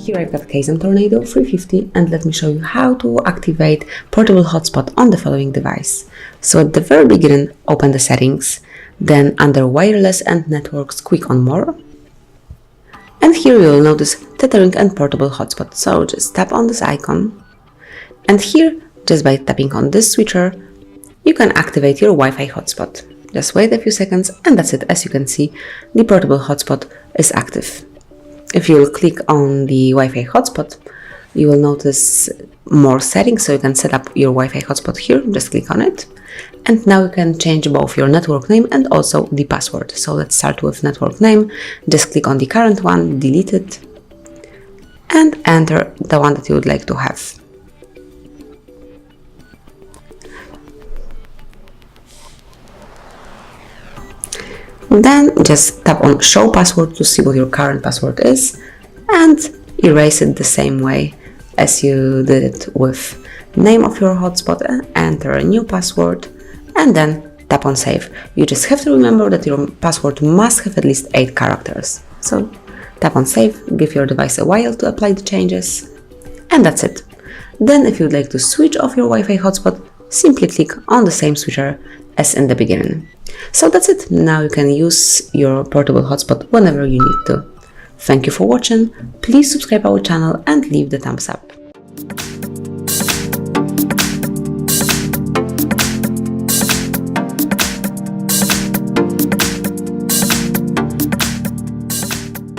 Here I've got KAZAM Tornado 350, and let me show you how to activate Portable Hotspot on the following device. So at the very beginning, open the settings, then under Wireless and Networks, click on More. And here you will notice Tethering and Portable Hotspot. So just tap on this icon, and here, just by tapping on this switcher, you can activate your Wi-Fi hotspot. Just wait a few seconds, and that's it. As you can see, the Portable Hotspot is active. If you will click on the Wi-Fi hotspot, you will notice more settings, so you can set up your Wi-Fi hotspot here. Just click on it. And now you can change both your network name and also the password. So let's start with network name. Just click on the current one, delete it, and enter the one that you would like to have. Then just tap on Show Password to see what your current password is, and erase it the same way as you did it with name of your hotspot. Enter a new password, and then tap on Save. You just have to remember that your password must have at least 8 characters. So tap on Save, give your device a while to apply the changes, and that's it. Then if you'd like to switch off your Wi-Fi hotspot, simply click on the same switcher as in the beginning. So that's it. Now you can use your portable hotspot whenever you need to. Thank you for watching. Please subscribe our channel and leave the thumbs up.